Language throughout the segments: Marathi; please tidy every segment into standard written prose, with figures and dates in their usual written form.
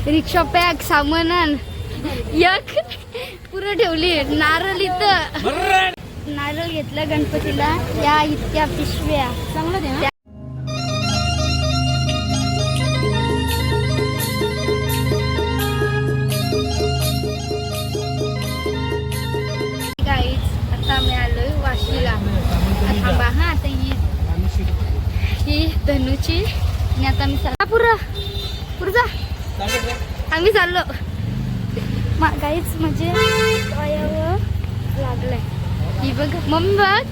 रिक्षा पॅक सामान एक पुरं ठेवली. नारळ इथं नारळ घेतलं गणपतीला. या इतक्या पिशव्या चांगलं दे. आता आम्ही आलोय वाशीला. थांबा हा. आता ही धनुची आणि आता आम्ही पुरजा आम्ही चाललो. काहीच म्हणजे पायावर लागलंय. ही बघ मम्मी बघ.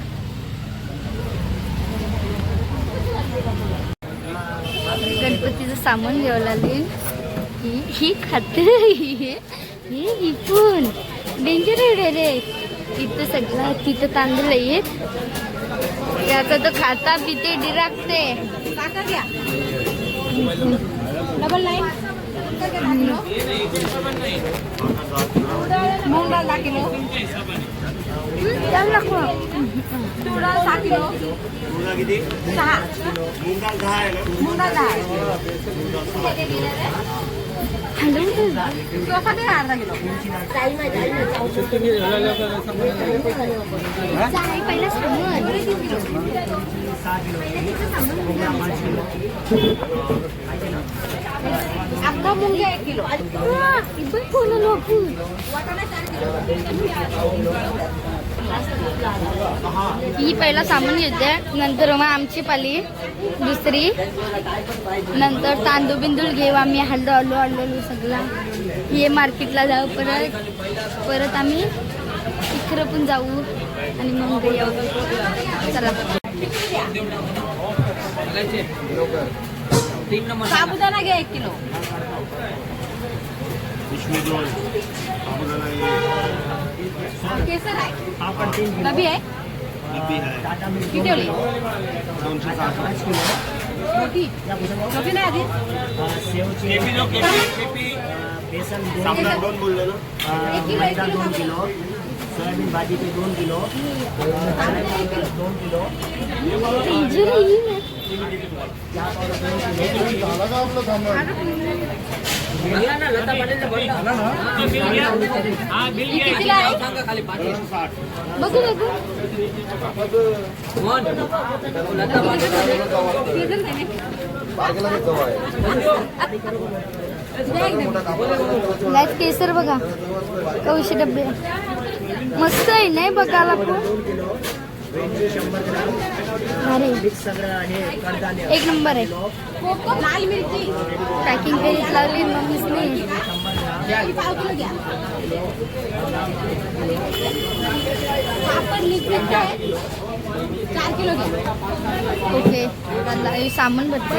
गणपतीचं सामान घ्यावं लागेल. ही खाते ही पण डेंजर आहे रे. तिथं सगळं तिथं तांदूळ येत. याचा तो खाता पिते डिराकते. डबल 9 मूग डाळ 10 किलो. तूर डाळ 6 किलो. मूग डाळ 10. हॅलो सोफा दे अर्धा किलो. पहिला सामान अख्खा मुंग्या 1 किलो. ही पहिला सामान घेते. नंतर मग आमची पाली दुसरी. नंतर तांदूळ बिंदूळ घेऊ आम्ही. हळू सगळा. हे मार्केटला जाऊ. परत आम्ही इकडं पण जाऊ आणि मग येऊ. चला साबुदाणा घ्या 1 किलो. केसर आहे. नबी आहे. किती ओली 260 किलो. मोठी नबी नाही आधी. बेसन 2 बोलले ना. मैदा 2 किलो. सोयाबीन भाजी पे 2 किलो. 2 किलो. बघू केसर बघा. 200 डब्बे मस्त आहे नाही बघायला पण. एक नंबर आहे. लाल मिरची पॅकिंग करीत लागली मम्मीसनी. ओके सामान भरते.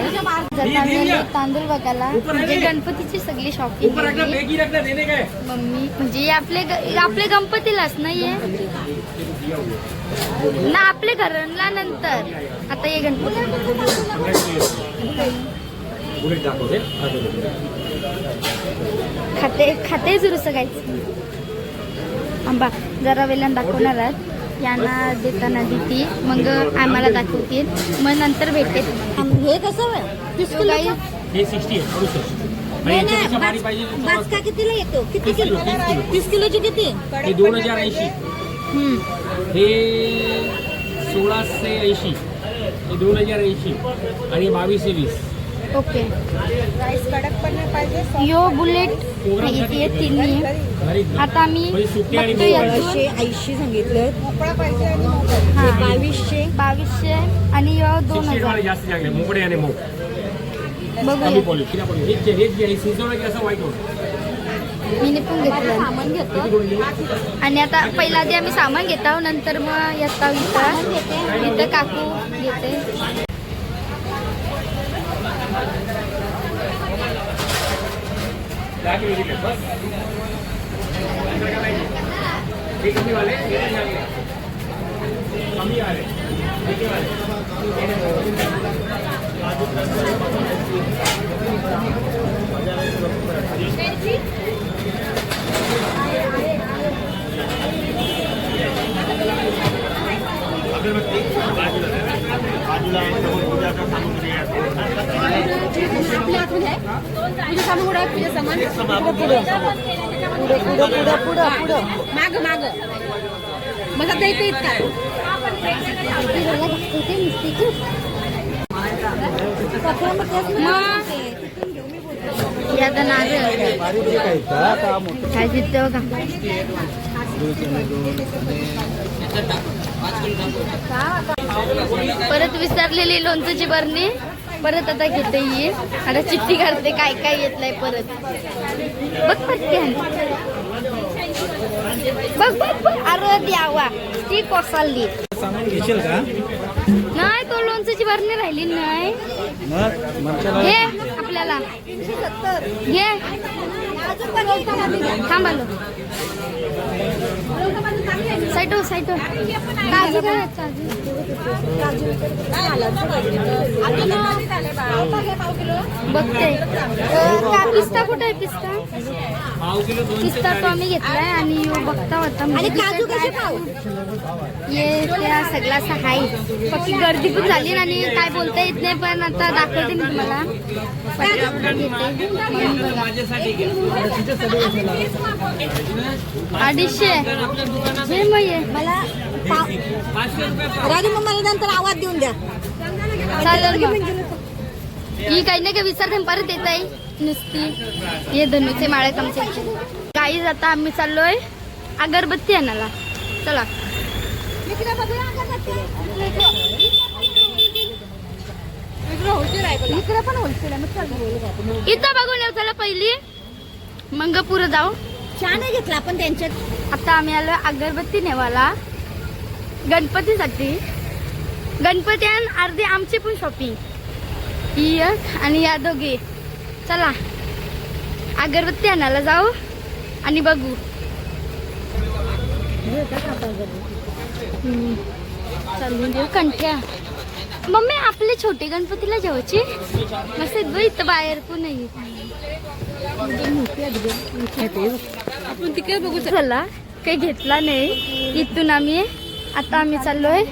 तांदूळ बघायला म्हणजे गणपतीची सगळी शॉपिंग मम्मी. म्हणजे आपले गणपतीलाच नाहीये ना. आपले घराला नंतर. आता हे गणपती खाते सुरू सगळ्याच. आंबा जरा वेळानं दाखवणार आहेत. यांना देताना देती मग आम्हाला दाखवतील. मग नंतर भेटेल. हे कसं हे 60 बाचका कितीला येतो. किती किलो 30 किलोची किती. हे 2080. हे 1680. हे 2080 आणि 2220. ओके. यो बुलेट इथे 3. आता आम्ही 80 सांगितलं. 2200 आणि यो 2000 जास्त लागले. मोकळे आणि मोक बघूया. मी पण घेतलं सामान घेतो. आणि आता पहिला आधी आम्ही सामान घेतो. नंतर मग येता इथं काकू घेते. तुझे सामान कुठं आहे? तुझे सामान पुढं माग मग आता इथे काय आता नारळ काय जिथं का परत विसरलेली लोणचं बरणी परत आता घेते ही आता चिठ्ठी काढते काय काय येतलंय परत बघ पटकन बघ अरे द्यावा ती कोसळली घेशील का नाही तो लोणचं बरणी राहिली नाही घे आपल्याला घे थांबालो साईटो काजू काय बघते पिस्ता कुठे आहे पिस्ता तो आम्ही घेतलाय आणि बघता होता त्या सगळा सहाय फक्त गर्दी पण झाली आणि काय बोलता येत नाही पण आता दाखवते मी तुम्हाला अडीचशे मला राजू मग मला नंतर आवाज देऊन द्या चालेल ही काही नाही का विसरते परत येत आहे नुसती हे धनुचे माळे आमच्या काही जाता आम्ही चाललोय अगरबत्ती आणायला चला इकडे पण होलसेल इथं बघून येऊ चला पहिली मग पुढे जाऊ छान आहे घेतला आपण त्यांच्यात आता आम्ही आलो अगरबत्ती नेवाला गणपतीसाठी गणपती आणि अर्धी आमची पण शॉपिंग ही एक आणि या दोघी चला अगरबत्ती आणायला जाऊ आणि बघू चालून देऊ कंठ्या मम्मी आपले छोटे गणपतीला जेवायची मस्त इथं बाहेर पण नाही आपण तिकडे बघू चला काही घेतला नाही इथून आम्ही आता आम्ही चाललोय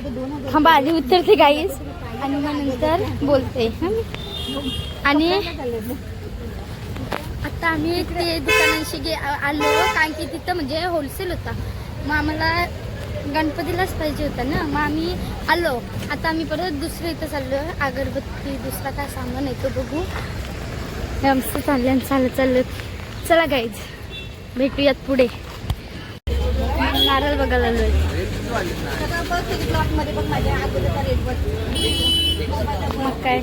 थांबा आधी उतरते गाईस आणि मग नंतर बोलते आणि आता आम्ही ते दुकानांशी आलो कारण की तिथं म्हणजे होलसेल होता मग आम्हाला गणपतीलाच पाहिजे होता ना मग आम्ही आलो आता आम्ही परत दुसरं इथं चाललो अगरबत्ती दुसरा काय सामान येतो बघू हे आमचं चाललं चला गाईज भेटूयात पुढे नारळ बघायला आलोय मग काय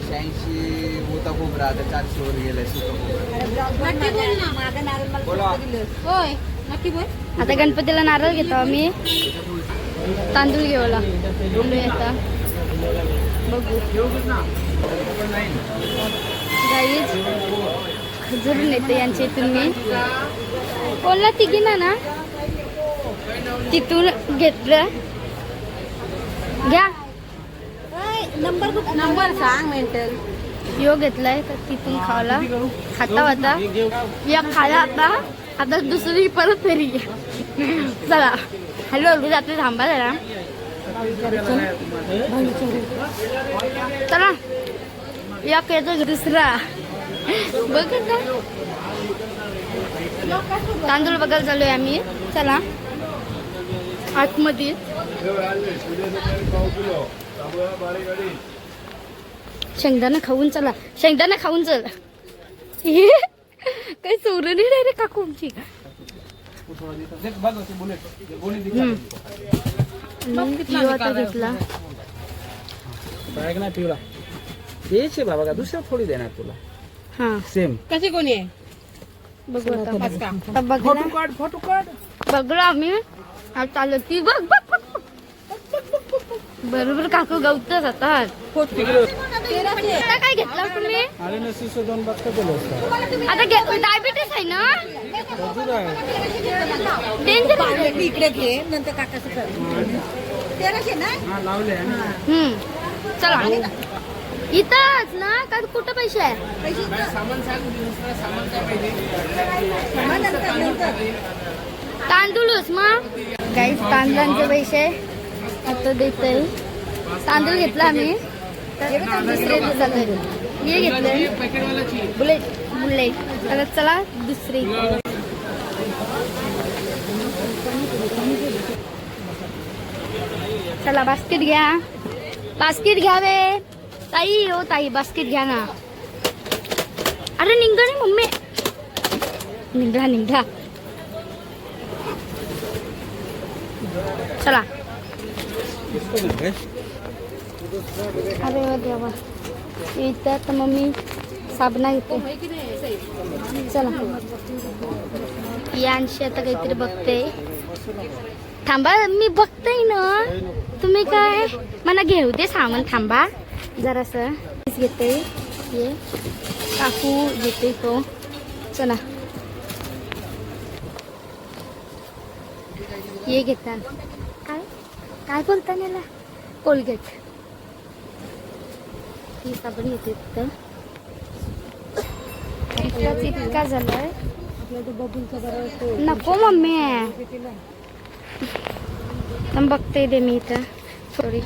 होय नक्की बोल आता गणपतीला नारळ घेतो आम्ही तांदूळ घेऊला आता बघू गाईज खजूर नेते यांच्या इथून मी बोलला तिघी ना तिथून घेतलं घ्या नंबर सांग मेंटल यो घेतलाय तर तिथून खावला खाता होता या खाला आता दुसरी परत फेरी चला हॅलो जाते थांबा जरा चला या येतो दुसरा बघ तांदूळ बघायला चालूय आम्ही चला आतमध्ये शेंगदाणा खाऊन चला शेंगदाणा खाऊन चल काही चोरून नाही रे काकू आमची आता घेतला पिवळा तेच आहे बाबा का दुसरा थोडी देणार तुला हा सेम कशी कोणी आहे बघू आता आता बघला फोटो काढ बघलो आम्ही आता चाललो ती बघ बरोबर काकू गवतच आता आता काय घेतला तुम्ही आले नसते दोन बघता बोलू आता डायबिटीस आहे ना डेंजर इकडे घे नंतर काकाचं कर 1300 ना लावले चला इथंच ना का कुठं पैसे आहे तांदूळच मग गाईस तांदळांचे पैसे आता देत तांदूळ घेतला आम्ही तर दुसरे चाललंय हे घेतलंय बुलेट तर चला दुसरी. चला बास्केट घ्या. बास्केट घ्यावे. ताई हो ताई बास्केट घ्या ना. अरे निघा रे मम्मी. निघा. चला. अरे देवा इथं तर मम्मी साबणा घेते. चला या अंशी आता काहीतरी बघते. थांबा मी बघते ना. तुम्ही काय मला घेऊ दे सामान. थांबा जरासं घेते. ये काकू घेते तो. चला ये घेता. काय बोलता याला. कोलगेट ही साबण येते तिथं. इतका झालाय नको मम्मी. बघते दे मी इथं. सॉरी.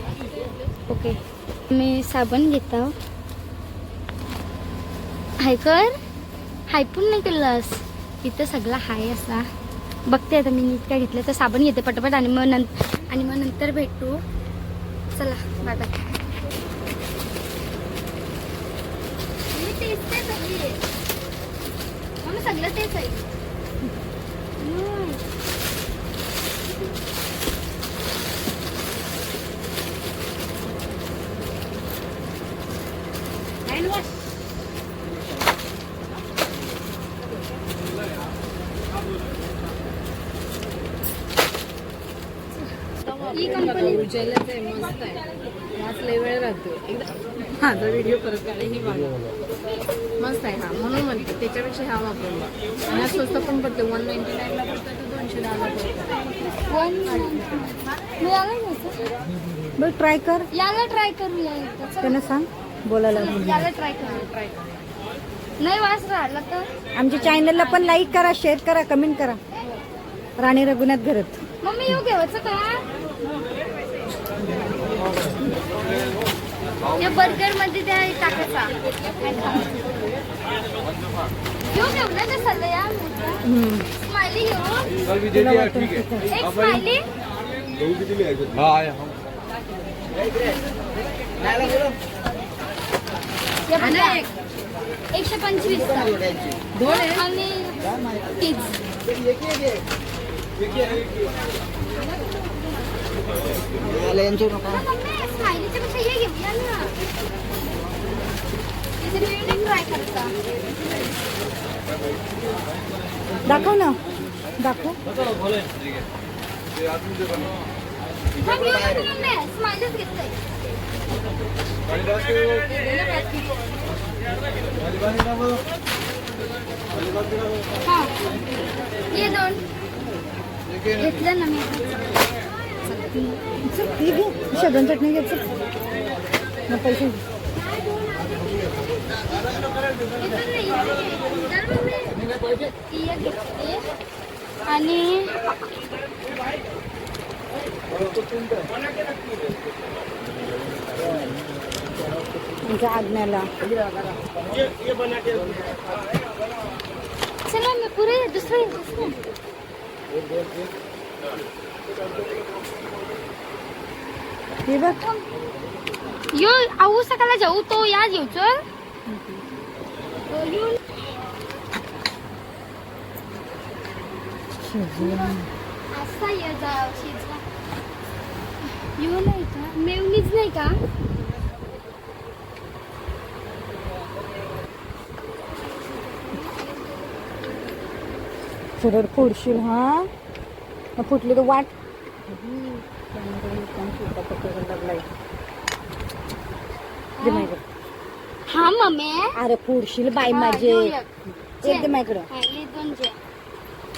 ओके मी साबण घेतो. हाय कर. हाय पण नाही केलंस. इथं सगळं हाय असा. बघते आता मी नीट काय घेतलं तर साबण घेते पटापट आणि मग नंतर भेटू. चला बाय बाय. सगळं तेच आहे. ही कंपनी उज्ज्वलाच आहे, मस्त आहे. वास लय वेळ राहतो. एकदा माझा व्हिडिओ परत काढा. ही बघा मस्त आहे. हा म्हणून म्हणते त्याच्यापेक्षा हा वापरून बघा. आणि हा स्वस्त पण पडतो. 199ला पडतो तो 210ला पडतो. बघ ट्राय कर. याला ट्राय करूया. त्यांना सांग बोलायला. याला ट्राय करू. नाही वास राहिला तर आमच्या चॅनलला पण लाईक करा, शेअर करा, कमेंट करा. राणी रघुनाथ घरत. मम्मी येऊ घेवायचं का. या बर्गर मध्ये त्या टाकायचा. घेऊ घेऊ ना ते सल्ला. या स्माइली घेऊ. एक स्माइली. या बघा. 125 आणि चीज. स्माइलीच्या पेक्षा हे घेऊया ना. ट्राय करता. दाखव ना. दाखव. स्माइलीच घेतलंय. हा ये दोन घेतलं ना मी. शेजवान चटणी घ्यायचं मग पैसे. आणि आज्ञाला चला मी पुरे दुसरं. हे बघ. यो आऊ सकाळला जाऊ तो या येऊ. चल असा ये जाव शिजवा. येऊ नाही का. मेवणीच नाही का. सरळ फोडशील. हा फुटली तर वाट. हा मम्मी. अरे फोडशील बाई माझे. एकदम माझ्याकडं.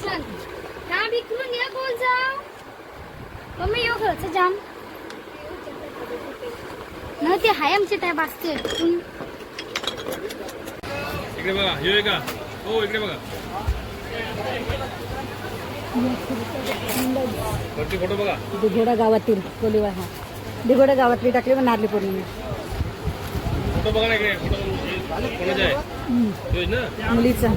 चल का बिकरून या बोल जाऊ. मम्मी येऊ घरचं जाम न ते हाय आमचे त्या बास्ते. इकडे बघा. येऊ का. हो इकडे बघा. फोटो बघा. दिघोडा गावातील कोलीवा. हा दिघोडा गावातली टाकली पण नारली पौर्णिमा. फोटो बघा ना इकडे. फोटो कोणाचा आहे. ना मुलीचा.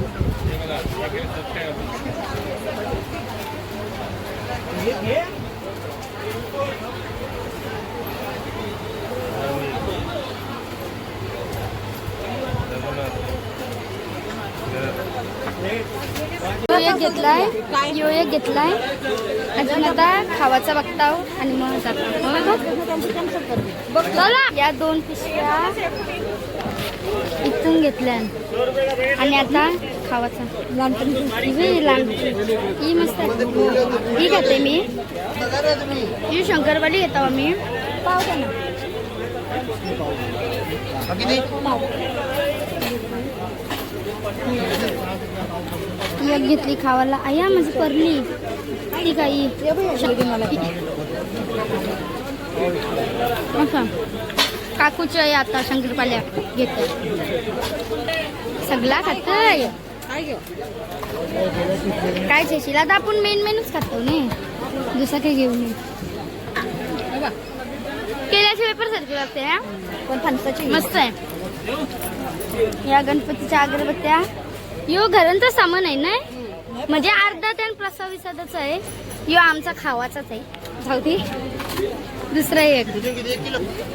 यो एक घेतलाय, यो एक घेतलाय. अजून आता खावाचा बघताव आणि मग चला. या 2 पिशव्या इथून घेतल्या आणि आता खावाचा ही मस्त आहे. ही घेते मी. ही शंकरपाळी घेतो आम्ही. पाव द्या ना. एक घेतली खावाला. आया माझी परली ती काही काकूच्या आहे आता शंकरपाल्या घेते. सगळा खातोय काय शेशील आता आपण मेनूच खातो ने दुसरा काही घेऊ नये. केल्याचे पेपर सारखे लागते पण फणसाची मस्त आहे. या गणपतीच्या अगरबत्त्या यो घरांचं सामान आहे ना म्हणजे अर्धा त्यान प्रसाविसादाच आहे. यो आमचा खावाचाच आहे. जाऊ दे. दुसरा एक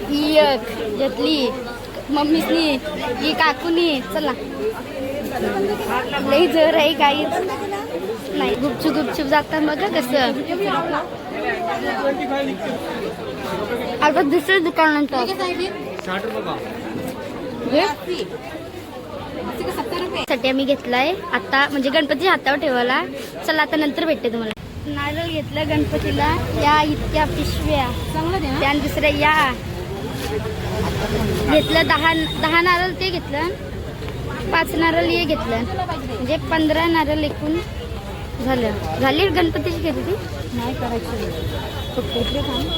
ही एक घेतली मम्मीसनी ही काकूनी. चला लई जोर आहे काहीच नाही. गुपचूप जातात बघा कसं. आता दुसरं दुकान नंतर साठी आम्ही घेतलाय आता म्हणजे गणपती हातावर ठेवायला. चला आता नंतर भेटते तुम्हाला. नारळ घेतलं गणपतीला. या इतक्या पिशव्या चांगलं त्या दुसऱ्या या घेतलं. 10 नारळ ते घेतलं. 5 नारळ हे घेतलं म्हणजे 15 नारळ एकूण झाली गणपतीची खरेदी नाही करायची.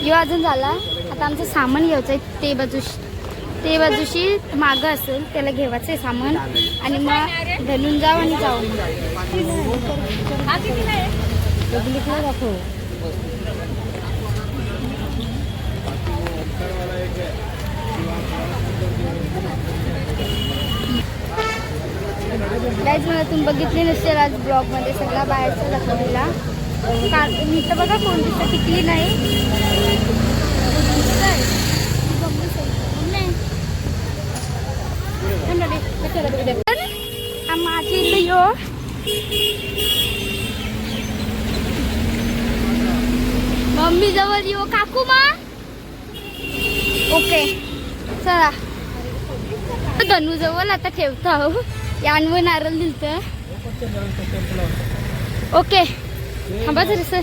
यो अजून झाला. आता आमचं सामान घ्यायचं आहे. ते बाजूशी मागं असेल त्याला घ्यायचं आहे सामान आणि मग धरून जाऊ आणि जाऊ. दाखव काहीच मला तुम्ही बघितले नसेल आज ब्लॉग मध्ये सगळा बाहेरचा दाखवलेला. मी तर बघा कोणती टिकली नाही. माझी इथं यो मम्मी जवळ यो काकू मा. ओके चला धनू जवळ आता ठेवतो. यानवर नारळ दिलत. ओके थांबा जरास.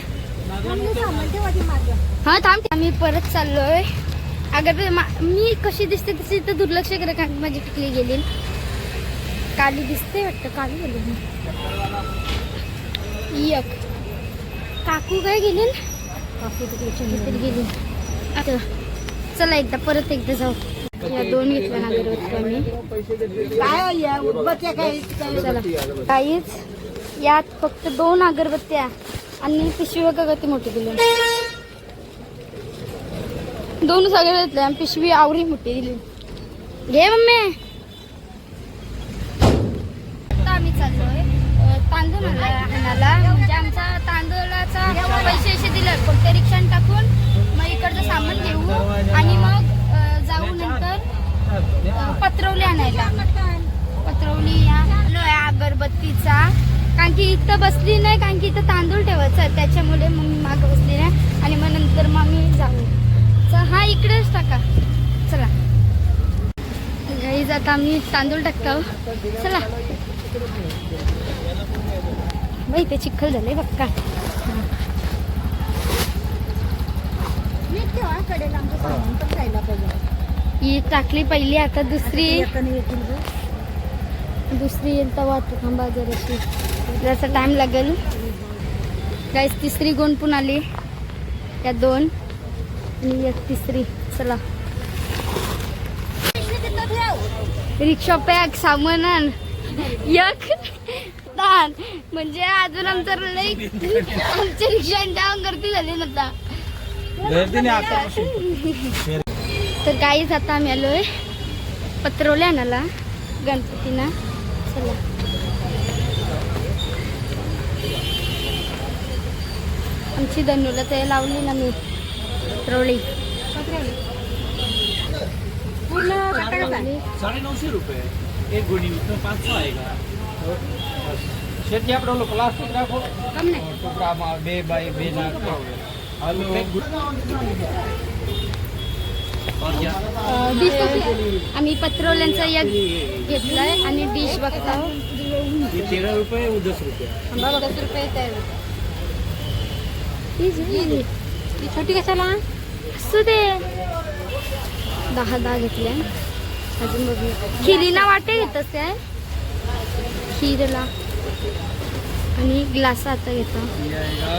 हा थांब. आम्ही परत चाललोय. अगर मी कशी दिसते तशी तर दुर्लक्ष करा कारण माझी टिकली गेली. काली दिसते वाटतं. काली गेली एक काकू काय गेली. काकू तिकडे गेली. चला परत एकदा जाऊ. या 2 घेतल्या ना अगरबत्त्या. चला काहीच यात फक्त 2 अगरबत्त्या आणि पिशवी बघा किती मोठी दिली. 2 सगळे घेतले आणि पिशवी आवडी मोठी दिली. घे मम्मी. आता आम्ही चाललोय तांदूळ आणायला. म्हणजे आमचा तांदूळाचा पैसे दिले कोणत्या रिक्षाने टाकून मग इकडचं सामान घेऊ आणि मग जाऊ नंतर पत्रवली आणायला. पत्रवली या अगरबत्तीचा कारण की इथं बसली नाही कारण की इथं तांदूळ ठेवायचं त्याच्यामुळे मग मी मागं बसली नाही आणि मग नंतर मग मी जाऊ. हा इकडेच टाका. चला आता आम्ही तांदूळ टाकतो. चला बाई ते चिखल झाले बघ का. ही टाकली पहिली. आता दुसरी येईल तेव्हा थांबा जराशी जरासा टाइम लागेल. गाईस तिसरी गोण पण आली. या 2 आणि एक तिसरी. चला रिक्षा पॅक सामान एक ताण म्हणजे अजून आमचं लई आमच्या रिक्षांच्या गर्दी झाली नव्हता. तर काहीच आता आम्ही आलोय पत्रवल्या आणायला गणपतीना. चला आमची धनुला ते लावली ना मी पत्रवली. पूर्ण लावली. 950 रुपये एक गोणी उसमें 500 आएगा. शेती आपलं प्लास्टिक રાખો कम नाही. ટુકડામાં 2 બાય 2 નાખો. હાલો डिश आम्ही पत्रवल्यांचा एक घेतलाय आणि डिश बघता. ये 13 रुपये वो 10 रुपये. 10 रुपये तयार. ती छोटी कशाला? असू दे. 10 घेतल्या. अजून बघूया खिरीला वाटे घेतच काय खीरला आणि ग्लास आता घेतो. ये आएगा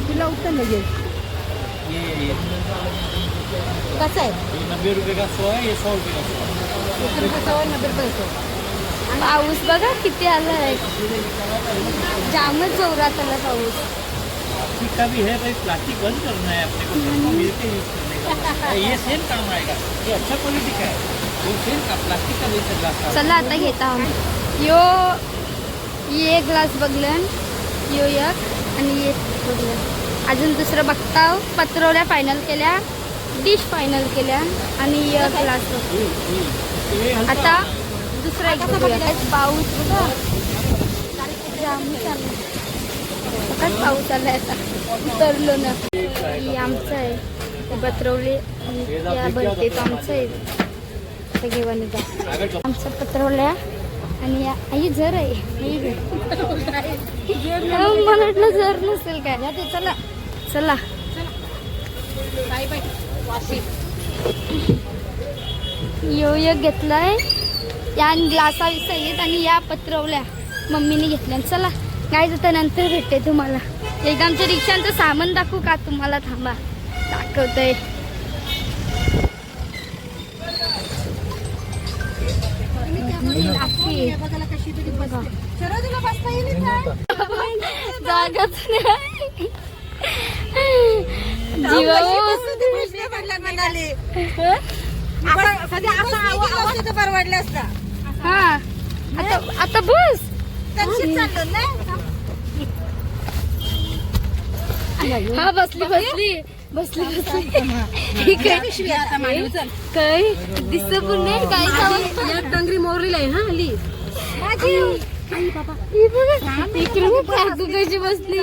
तुला उत्तर लगेच. ये कसं आहे? 90 रुपये का 100 है, ये 100 रुपये का 100. 90 रुपये 100. पाऊस बघा किती आलाय. जामच जोरात आला पाऊस. प्लास्टिक का भी है भाई, प्लास्टिक बंद करना है अपने को. मिलके यूज करने का ये सेम काम आएगा. ये अच्छा क्वालिटी का है. वो सेम का प्लास्टिक का वैसे ग्लास का. चला आता घेता यो ये ग्लास बघलन यो एक आणि ये बघलन. अजून दुसरं बघता पत्रवल्या फायनल केल्या डिश फायनल केल्या आणि एक ग्लास आता दुसरा एक बघूया. पाऊस बघा जाम चालू पाऊस आलाय आता उतरलो ना. ही आमचं आहे ते पत्रवले आणि त्या बनते तर आमचं आहे. आता घेऊन जा आमचं पत्रवल्या आणि आई जर आहे मला वाटलं जर नसेल काय. चला चला बाय बाय. वाशी. यो एक घेतलाय या ग्लासा आहेत आणि या पत्रवल्या मम्मीने घेतल्या. चला काय जातं नंतर भेटते तुम्हाला. एकदा आमच्या रिक्षांचं सामान दाखवू का तुम्हाला? थांबा दाखवतंय. जागाच नाही. परवडलं असता. हा आता बस हा बसली बसली बसली बसली काय दिसत पण नाही काय एक डंगरी मोरलेली आहे. हा हल्ली इकडे काकू कशी बसली.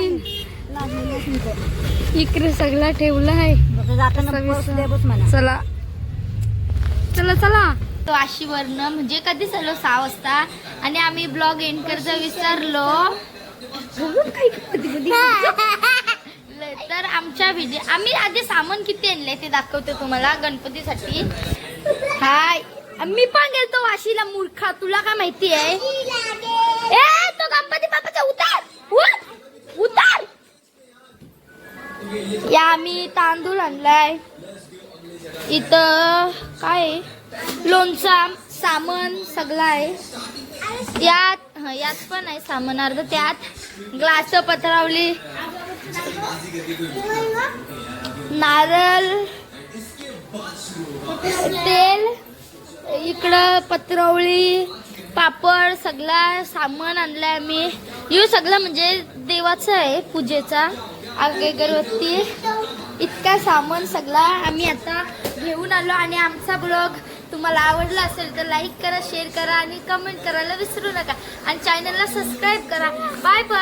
इकडे सगळा ठेवला आहे. चला चला चला. तो आशीवरनं म्हणजे कधी चाललो 6 वाजता आणि आम्ही ब्लॉग एंड करायचं विसरलो. तर आमच्या व्हिडिओ आम्ही आधी सामान किती आणलंय ते दाखवतो तुम्हाला गणपतीसाठी. हाय मी पण गेलतो वाशीला मूर्खा. तुला काय माहिती आहे? ए तो गणपती बाप्पाचा उतार उतार. या आम्ही तांदूळ आणलाय. इथं काय लोणचा सामान सगळं आहे. यात पण आहे सामान अर्ध. त्यात ग्लास पत्रावली नारळ तेल इकडं पत्रवळी पापड सगळा सामान आणलाय आम्ही. हे सगळं म्हणजे देवाचं आहे पूजेचा अगरबत्ती इतका सामान सगळा आम्ही आता घेऊन आलो. आणि आमचा ब्लॉग तुम्हाला आवडला असेल तर लाईक करा शेअर करा आणि कमेंट करायला विसरू नका आणि चॅनलला सबस्क्राईब करा. Bye bye.